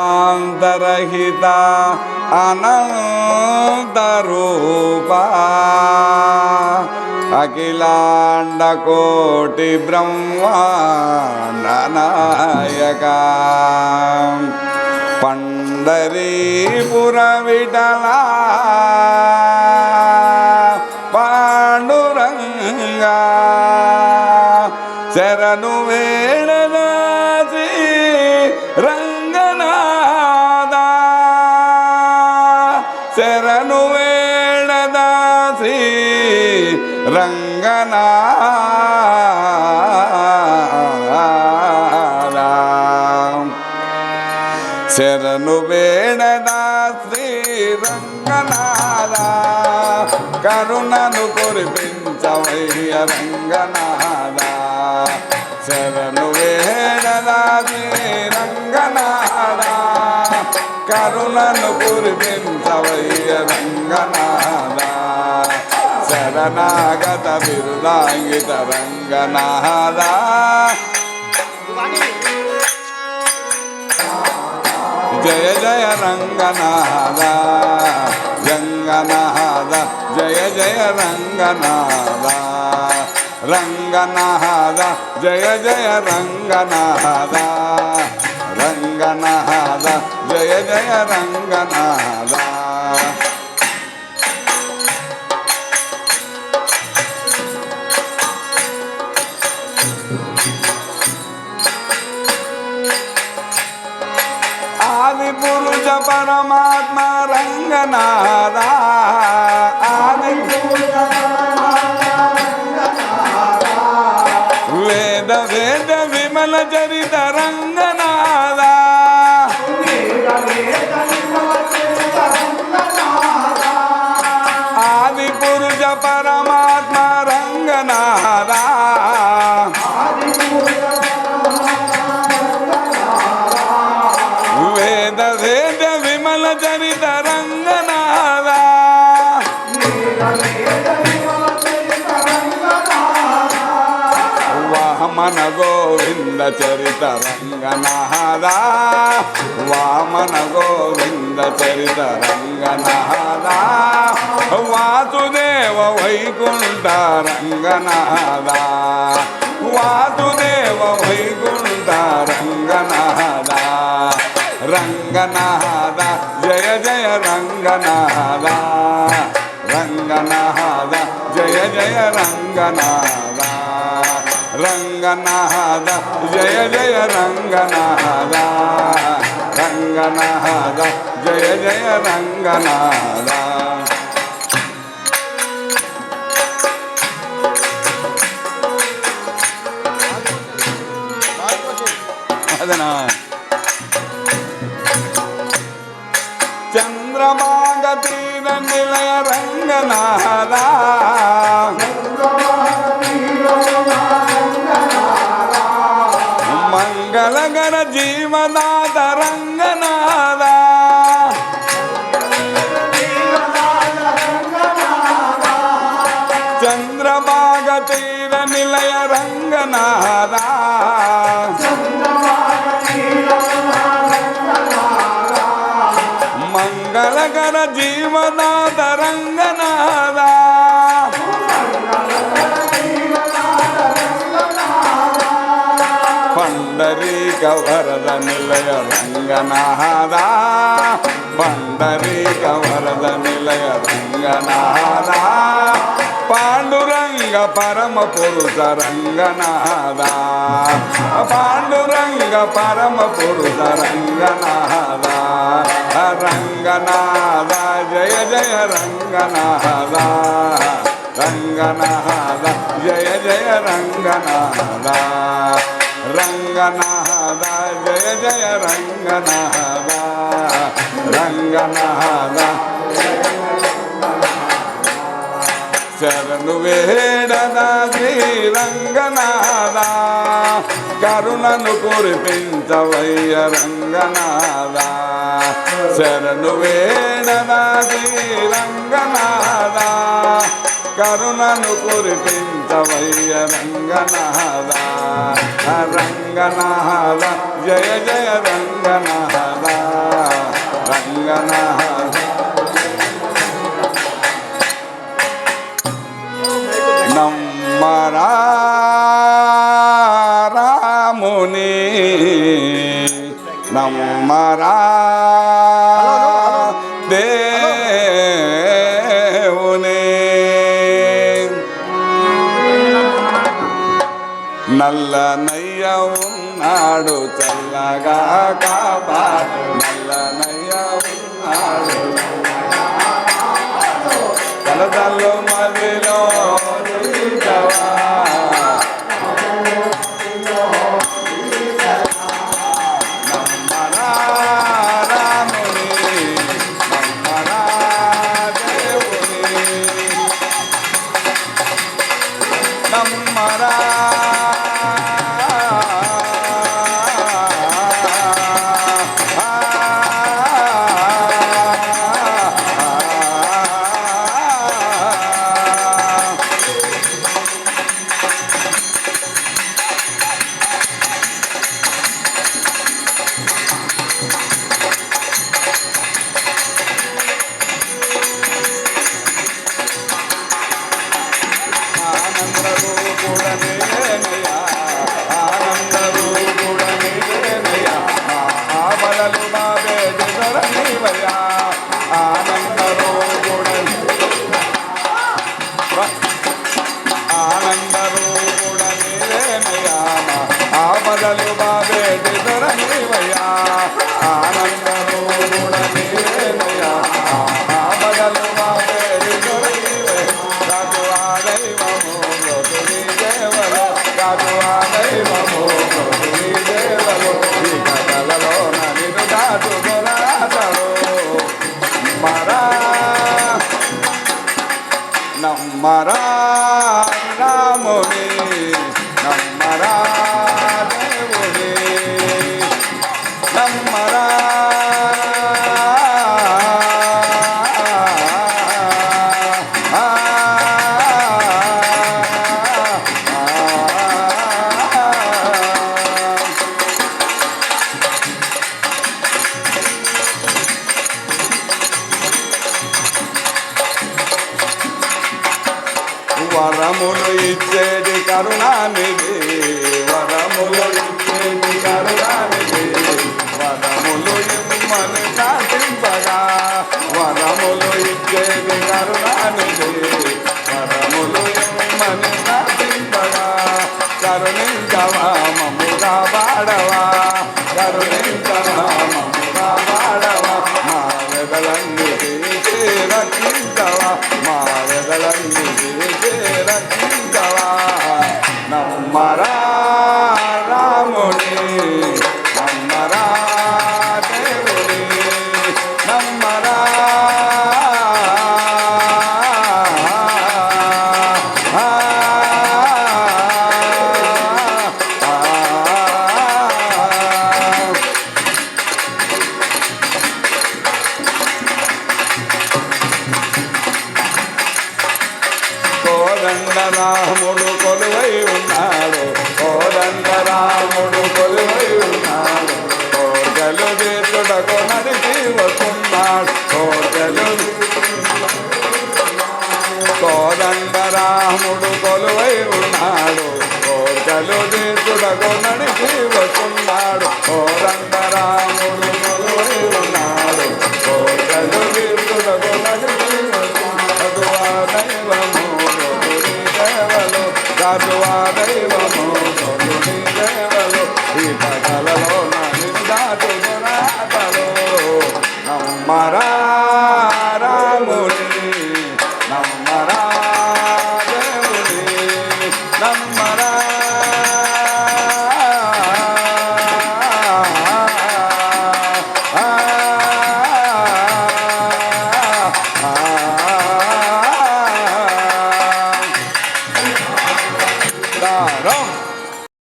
అంతరహిత అనంతరూపా అఖిలాండ కోటి బ్రహ్మాండ నాయక పండరీపుర విఠలా పాండురంగా శరణు వేణదాసి రంగనాథా శరణు వేణదాసి రంగనాథా శరణు వేణదాసి రంగనాథా కరుణను కురిపించవయ్య రంగనాథా శరణు వేణదాసి రంగనాథా కరుణను కురిపించవయ్య రంగనాథా శరణాగత బిరుదాంగిత రంగనాథా జయ జయ రంగనాథ రంగనాథ జయ జయ రంగనాథ రంగనాథ జయ జయ రంగనాథ రంగనాథ జయ జయ రంగనాథ ఆది పురుష పరమాత్మ రంగనాథ ఆది పురుష వేద వేద విమల చరిత రంగనాథ ఆది పురుష పరమాత్మ రంగనాథ వేద వేద విమల చరిత రంగనాథ వామన గోవింద చరిత రంగనాథ వామన గోవింద చరిత రంగనాథ వాసుదేవ వైకుంఠ రంగనాథ వాసుదేవ వైకుంఠ రంగనాథ రంగనాథ జయ జయ రంగనాథ రంగనాథ జయ జయ రంగనాథ రంగనాథ జయ జయ రంగనాథ రంగనాథ జయ జయ రంగనాథ అదనా చంద్రమాగ తీర నిలయ రంగనాథ మంగళగర జీవనాథ రంగనాథ చంద్రమాగ తీర నిలయ రంగనాథ మంగళగర జీవనాథ రంగనాథ పండరీక వరద నిలయ రంగనాథ పండరీక వరద నిలయ రంగనాథ పాండురంగ పరమ పురుష రంగనాథ పాండురంగ పరమ పురుష రంగనాథ రంగనాథ జయ జయ రంగనాథ రంగనాథ జయ జయ రంగనాథ రంగనాథ జయ జయ రంగనాథ రంగనాథ శరణు వేడదా శ్రీ రంగనాథ కరుణను కురిపించవయ్య రంగనాథ శరణు వేడదా శ్రీ రంగనాథ కరుణను కురిపించవయ్య రంగనాథ రంగనాథ జయ జయ రంగనాథ రంగనాథ నమ్మరా రాముని నమ్మరా దేవుని నల్లనయ్య ఉన్నాడు చల్లగా కాపాడు నల్లనయ్య ఉన్నాడు కలతల్లో మదిలో నమ్మరా రాముని నమ్మరా దేవుని నమ్మరా ఆపదలు బాబేటి దొరనివయ్యా ఆనందము కూడా నీవేనయ్యా ఆపదలు బాబేటి దొరనివయ్యా కాదు ఆ దైవము నీ దేవలు కాదు ఆ దైవము నీ దేవలు ఈ కథలలో నన్ను కాదు దొరతడు మరా నమ్మరా రాముని నమ్మరా దేవుని నమ్మరా వరములు ఇచ్చేది కరుణానిధి వరములు ఇచ్చేది కరుణానిధి వరములు ఇమ్మని శాసింపగా వరములు ఇచ్చేది కరుణానిధి వరములు ఇమ్మని శాసింపగా కరుణించవా మమ్ముగా పాడవా కరుణించవా మమ్ముగా పాడవా మా వెదలన్నీ రక్షించవా మా వెదలన్నీ రక్షించవా నమ్మరా రాముని నమ్మరా దేవుని నమ్మరా కోదండరాముడు కొలువై ఉన్నాడు కోదండరాముడు కొలువై ఉన్నాడు కోర్కెలు తీర్చుటకు నడిచి వస్తున్నాడు కోదండరాముడు కొలువై ఉన్నాడు కోర్కెలు తీర్చుటకు నడిచి